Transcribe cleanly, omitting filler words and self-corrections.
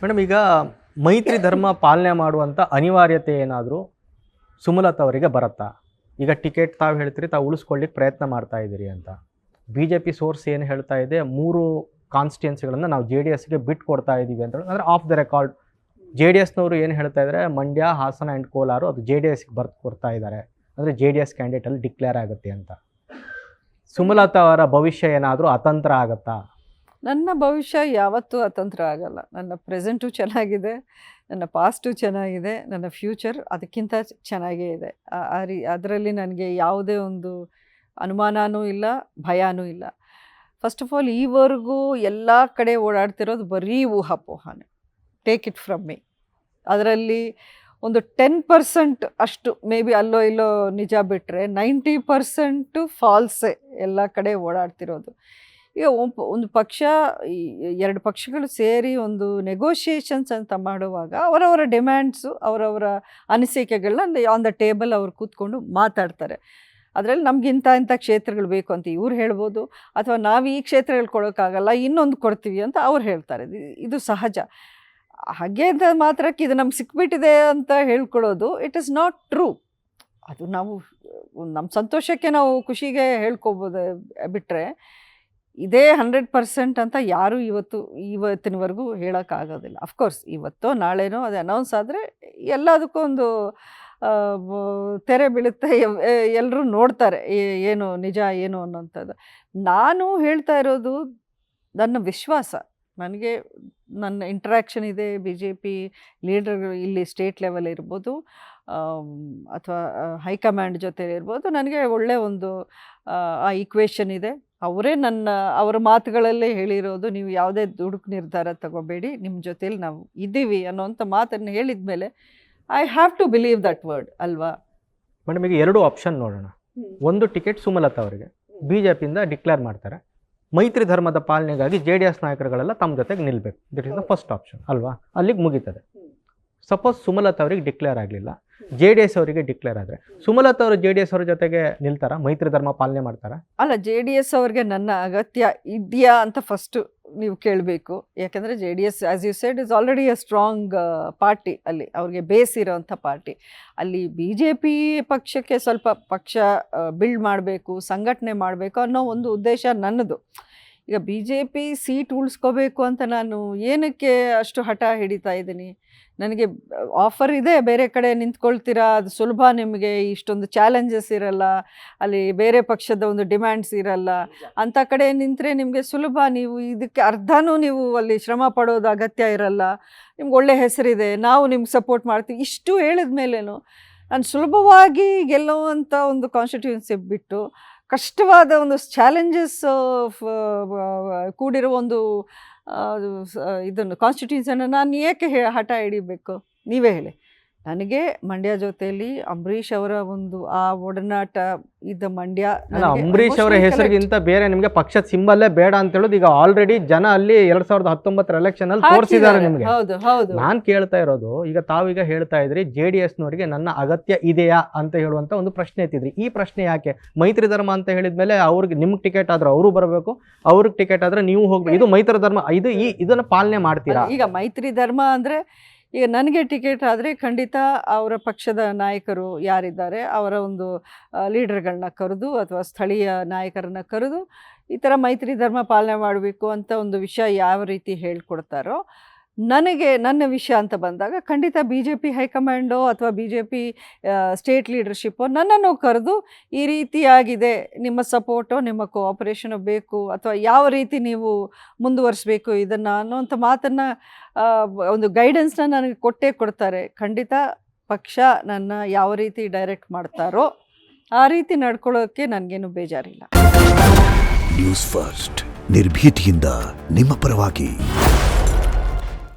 Madam, ಈಗ ಮೈತ್ರಿ ಧರ್ಮ ಪಾಲನೆ ಮಾಡುವಂಥ ಅನಿವಾರ್ಯತೆ ಏನಾದರೂ ಸುಮಲತಾ ಅವರಿಗೆ ಬರುತ್ತಾ? ಈಗ ಟಿಕೆಟ್ ತಾವು ಹೇಳ್ತೀರಿ, ತಾವು ಉಳಿಸ್ಕೊಳ್ಳಿಕ್ಕೆ ಪ್ರಯತ್ನ ಮಾಡ್ತಾ ಇದ್ದೀರಿ ಅಂತ. BJP ಸೋರ್ಸ್ ಏನು ಹೇಳ್ತಾ ಇದೆ, 3 ಕಾನ್ಸ್ಟಿಟ್ಯೂನ್ಸಿಗಳನ್ನು ನಾವು JDSಗೆ ಬಿಟ್ಟು ಕೊಡ್ತಾ ಇದ್ದೀವಿ ಅಂತ. ಅಂದರೆ ಆಫ್ ದ ರೆಕಾರ್ಡ್ JDSನವರು ಏನು ಹೇಳ್ತಾ ಇದ್ದಾರೆ, ಮಂಡ್ಯ, ಹಾಸನ ಆ್ಯಂಡ್ ಕೋಲಾರ ಅದು JDSಗೆ ಬರ್ತು ಕೊಡ್ತಾ ಇದ್ದಾರೆ. ಅಂದರೆ JDS ಕ್ಯಾಂಡಿಡೇಟಲ್ಲಿ ಡಿಕ್ಲೇರ್ ಆಗುತ್ತೆ ಅಂತ. ಸುಮಲತಾ ಅವರ ಭವಿಷ್ಯ ಏನಾದರೂ ಅತಂತ್ರ ಆಗುತ್ತಾ? ನನ್ನ ಭವಿಷ್ಯ ಯಾವತ್ತೂ ಅತಂತ್ರ ಆಗಲ್ಲ. ನನ್ನ ಪ್ರೆಸೆಂಟು ಚೆನ್ನಾಗಿದೆ, ನನ್ನ ಪಾಸ್ಟು ಚೆನ್ನಾಗಿದೆ, ನನ್ನ ಫ್ಯೂಚರ್ ಅದಕ್ಕಿಂತ ಚೆನ್ನಾಗೇ ಇದೆ. ಅದರಲ್ಲಿ ನನಗೆ ಯಾವುದೇ ಒಂದು ಅನುಮಾನವೂ ಇಲ್ಲ, ಭಯನೂ ಇಲ್ಲ. ಫಸ್ಟ್ ಆಫ್ ಆಲ್ ಈವರೆಗೂ ಎಲ್ಲ ಕಡೆ ಓಡಾಡ್ತಿರೋದು ಬರೀ ಊಹಾಪೋಹನೆ. Take it from me. ಅದರಲ್ಲಿ ಒಂದು 10% ಅಷ್ಟು ಮೇ ಬಿ ಅಲ್ಲೋ ಇಲ್ಲೋ ನಿಜ ಬಿಟ್ಟರೆ 90% ಫಾಲ್ಸೇ ಎಲ್ಲ ಕಡೆ ಓಡಾಡ್ತಿರೋದು. ಈಗ ಒಂದು ಪಕ್ಷ, 2 ಪಕ್ಷಗಳು ಸೇರಿ ಒಂದು ನೆಗೋಷಿಯೇಷನ್ಸ್ ಅಂತ ಮಾಡುವಾಗ ಅವರವರ ಡಿಮ್ಯಾಂಡ್ಸು, ಅವರವರ ಅನಿಸಿಕೆಗಳನ್ನ ಆನ್ ದ ಟೇಬಲ್ ಅವ್ರು ಕೂತ್ಕೊಂಡು ಮಾತಾಡ್ತಾರೆ. ಅದರಲ್ಲಿ ನಮ್ಗೆ ಇಂಥ ಕ್ಷೇತ್ರಗಳು ಬೇಕು ಅಂತ ಇವ್ರು ಹೇಳ್ಬೋದು, ಅಥವಾ ನಾವು ಈ ಕ್ಷೇತ್ರಗಳು ಕೊಡೋಕ್ಕಾಗಲ್ಲ, ಇನ್ನೊಂದು ಕೊಡ್ತೀವಿ ಅಂತ ಅವ್ರು ಹೇಳ್ತಾರೆ. ಇದು ಸಹಜ. ಹಾಗೆ ಅಂತ ಮಾತ್ರಕ್ಕೆ ಇದು ನಮ್ಗೆ ಸಿಕ್ಬಿಟ್ಟಿದೆ ಅಂತ ಹೇಳ್ಕೊಳ್ಳೋದು ಇಟ್ ಈಸ್ ನಾಟ್ ಟ್ರೂ. ಅದು ನಾವು ನಮ್ಮ ಸಂತೋಷಕ್ಕೆ ನಾವು ಖುಷಿಗೆ ಹೇಳ್ಕೊಬೋದು ಬಿಟ್ಟರೆ ಇದೇ 100% ಅಂತ ಯಾರೂ ಇವತ್ತಿನವರೆಗೂ ಹೇಳೋಕ್ಕಾಗೋದಿಲ್ಲ. ಅಫ್ಕೋರ್ಸ್ ಇವತ್ತೋ ನಾಳೆನೋ ಅದು ಅನೌನ್ಸ್ ಆದರೆ ಎಲ್ಲದಕ್ಕೂ ಒಂದು ತೆರೆ ಬೀಳುತ್ತೆ, ಎಲ್ಲರೂ ನೋಡ್ತಾರೆ ಏನು ನಿಜ ಏನು ಅನ್ನೋಂಥದ್ದು. ನಾನು ಹೇಳ್ತಾ ಇರೋದು ನನ್ನ ವಿಶ್ವಾಸ. ನನಗೆ ನನ್ನ ಇಂಟ್ರ್ಯಾಕ್ಷನ್ ಇದೆ BJP ಲೀಡರ್ಗಳು, ಇಲ್ಲಿ ಸ್ಟೇಟ್ ಲೆವೆಲ್ ಇರ್ಬೋದು ಅಥವಾ ಹೈಕಮಾಂಡ್ ಜೊತೆ ಇರ್ಬೋದು. ನನಗೆ ಒಳ್ಳೆ ಒಂದು ಆ ಈಕ್ವೇಷನ್ ಇದೆ. ಅವರ ಮಾತುಗಳಲ್ಲೇ ಹೇಳಿರೋದು, ನೀವು ಯಾವುದೇ ದುಡುಕು ನಿರ್ಧಾರ ತಗೋಬೇಡಿ, ನಿಮ್ಮ ಜೊತೇಲಿ ನಾವು ಇದ್ದೀವಿ ಅನ್ನೋಂಥ ಮಾತನ್ನು ಹೇಳಿದ ಮೇಲೆ I have to believe that word ಅಲ್ವಾ. ಮೇಡಮ್, ಈಗ 2 ಆಪ್ಷನ್ ನೋಡೋಣ. ಒಂದು ಟಿಕೆಟ್ ಸುಮಲತಾ ಅವರಿಗೆ BJPಯಿಂದ ಡಿಕ್ಲೇರ್ ಮಾಡ್ತಾರೆ. ಮೈತ್ರಿ ಧರ್ಮದ ಪಾಲನೆಗಾಗಿ JDS ನಾಯಕರುಗಳೆಲ್ಲ ತಮ್ಮ ಜೊತೆಗೆ ನಿಲ್ಲಬೇಕು. That is the first option ಅಲ್ವಾ. ಅಲ್ಲಿಗೆ ಮುಗೀತದೆ. ಸಪೋಸ್ ಸುಮಲತಾ ಅವರಿಗೆ ಡಿಕ್ಲೇರ್ ಆಗಲಿಲ್ಲ, JDS ಅವರಿಗೆ ಡಿಕ್ಲೇರ್ ಆದರೆ ಸುಮಲತಾ ಅವರು JDS ಅವ್ರ ಜೊತೆಗೆ ನಿಲ್ತಾರ, ಮೈತ್ರಿ ಧರ್ಮ ಪಾಲನೆ ಮಾಡ್ತಾರ? ಅಲ್ಲ, JDS ಅವ್ರಿಗೆ ನನ್ನ ಅಗತ್ಯ ಇದೆಯಾ ಅಂತ ಫಸ್ಟು ನೀವು ಕೇಳಬೇಕು. ಯಾಕೆಂದರೆ JDS as you said is already a strong party. ಅಲ್ಲಿ ಅವ್ರಿಗೆ ಬೇಸ್ ಇರೋವಂಥ ಪಾರ್ಟಿ. ಅಲ್ಲಿ BJP ಪಕ್ಷಕ್ಕೆ ಸ್ವಲ್ಪ ಪಕ್ಷ ಬಿಲ್ಡ್ ಮಾಡಬೇಕು, ಸಂಘಟನೆ ಮಾಡಬೇಕು ಅನ್ನೋ ಒಂದು ಉದ್ದೇಶ ನನ್ನದು. ಈಗ BJP ಸೀಟ್ ಉಳಿಸ್ಕೋಬೇಕು ಅಂತ ನಾನು ಏನಕ್ಕೆ ಅಷ್ಟು ಹಠ ಹಿಡಿತಾ ಇದ್ದೀನಿ? ನನಗೆ ಆಫರ್ ಇದೆ, ಬೇರೆ ಕಡೆ ನಿಂತ್ಕೊಳ್ತೀರಾ, ಅದು ಸುಲಭ, ನಿಮಗೆ ಇಷ್ಟೊಂದು ಚಾಲೆಂಜಸ್ ಇರಲ್ಲ, ಅಲ್ಲಿ ಬೇರೆ ಪಕ್ಷದ ಒಂದು ಡಿಮ್ಯಾಂಡ್ಸ್ ಇರಲ್ಲ, ಅಂಥ ಕಡೆ ನಿಂತರೆ ನಿಮಗೆ ಸುಲಭ, ನೀವು ಇದಕ್ಕೆ ಅರ್ಧನೂ ನೀವು ಅಲ್ಲಿ ಶ್ರಮ ಪಡೋದು ಅಗತ್ಯ ಇರಲ್ಲ, ನಿಮ್ಗೆ ಒಳ್ಳೆ ಹೆಸರಿದೆ, ನಾವು ನಿಮ್ಗೆ ಸಪೋರ್ಟ್ ಮಾಡ್ತೀವಿ. ಇಷ್ಟು ಹೇಳಿದ ಮೇಲೇನು ನಾನು ಸುಲಭವಾಗಿ ಗೆಲ್ಲುವಂಥ ಒಂದು ಕಾನ್ಸ್ಟಿಟ್ಯೂನ್ಸಿ ಬಿಟ್ಟು ಕಷ್ಟವಾದ ಒಂದು ಚಾಲೆಂಜಸ್ ಕೂಡಿರೋ ಒಂದು ಇದನ್ನು ಕಾನ್ಸ್ಟಿಟ್ಯೂನ್ಸಿಯನ್ನು ನಾನು ಏಕೆ ಹಠ ಹಿಡಿಬೇಕು? ನೀವೇ ಹೇಳಿ. ನನಗೆ ಮಂಡ್ಯ ಜೊತೆಯಲ್ಲಿ ಅಂಬರೀಷ್ ಅವರ ಒಂದು ಆ ಒಡನಾಟ ಇದ್ದ ಮಂಡ್ಯ. ಅಂಬರೀಷ್ ಅವರ ಹೆಸರಿಗಿಂತ ಬೇರೆ ನಿಮಗೆ ಪಕ್ಷದ ಸಿಂಬಲ್ಲೇ ಬೇಡ ಅಂತ ಹೇಳೋದು ಈಗ ಆಲ್ರೆಡಿ ಜನ ಅಲ್ಲಿ 2019 ಎಲೆಕ್ಷನ್ ಅಲ್ಲಿ ತೋರಿಸಿದ್ದಾರೆ ನಿಮಗೆ. ಹೌದು ಹೌದು. ನಾನು ಕೇಳ್ತಾ ಇರೋದು, ಈಗ ತಾವೀಗ ಹೇಳ್ತಾ ಇದ್ರಿ JDSನವರಿಗೆ ನನ್ನ ಅಗತ್ಯ ಇದೆಯಾ ಅಂತ ಹೇಳುವಂತ ಒಂದು ಪ್ರಶ್ನೆ ಎತ್ತಿದ್ರಿ. ಈ ಪ್ರಶ್ನೆ ಯಾಕೆ? ಮೈತ್ರಿ ಧರ್ಮ ಅಂತ ಹೇಳಿದ್ಮೇಲೆ ಅವ್ರಿಗೆ ನಿಮ್ಗೆ ಟಿಕೆಟ್ ಆದ್ರೆ ಅವರು ಬರಬೇಕು, ಅವ್ರಿಗೆ ಟಿಕೆಟ್ ಆದ್ರೆ ನೀವು ಹೋಗ್ಬೇಕು. ಇದು ಮೈತ್ರಿ ಧರ್ಮ, ಇದನ್ನ ಪಾಲನೆ ಮಾಡ್ತೀರಾ? ಈಗ ಮೈತ್ರಿ ಧರ್ಮ ಅಂದ್ರೆ ಈಗ ನನಗೆ ಟಿಕೆಟ್ ಆದರೆ ಖಂಡಿತ ಅವರ ಪಕ್ಷದ ನಾಯಕರು ಯಾರಿದ್ದಾರೆ ಅವರ ಒಂದು ಲೀಡರ್ಗಳನ್ನ ಕರೆದು ಅಥವಾ ಸ್ಥಳೀಯ ನಾಯಕರನ್ನ ಕರೆದು ಈ ಥರ ಮೈತ್ರಿ ಧರ್ಮ ಪಾಲನೆ ಮಾಡಬೇಕು ಅಂತ ಒಂದು ವಿಷಯ ಯಾವ ರೀತಿ ಹೇಳ್ಕೊಡ್ತಾರೋ, ನನಗೆ ನನ್ನ ವಿಷಯ ಅಂತ ಬಂದಾಗ ಖಂಡಿತ BJP ಹೈಕಮಾಂಡೋ ಅಥವಾ BJP ಸ್ಟೇಟ್ ಲೀಡರ್ಶಿಪ್ಪೋ ನನ್ನನ್ನು ಕರೆದು ಈ ರೀತಿಯಾಗಿದೆ, ನಿಮ್ಮ ಸಪೋರ್ಟೋ ನಿಮ್ಮ ಕೋಆಪರೇಷನೋ ಬೇಕು, ಅಥವಾ ಯಾವ ರೀತಿ ನೀವು ಮುಂದುವರಿಸಬೇಕು ಇದನ್ನು ಅನ್ನೋಂಥ ಮಾತನ್ನು ಒಂದು ಗೈಡೆನ್ಸ್ನ ನನಗೆ ಕೊಡ್ತಾರೆ. ಖಂಡಿತ ಪಕ್ಷ ನನ್ನ ಯಾವ ರೀತಿ ಡೈರೆಕ್ಟ್ ಮಾಡ್ತಾರೋ ಆ ರೀತಿ ನಡ್ಕೊಳ್ಳೋಕ್ಕೆ ನನಗೇನು ಬೇಜಾರಿಲ್ಲ. ನ್ಯೂಸ್ ಫಸ್ಟ್, ನಿರ್ಭೀತಿಯಿಂದ ನಿಮ್ಮ ಪರವಾಗಿ.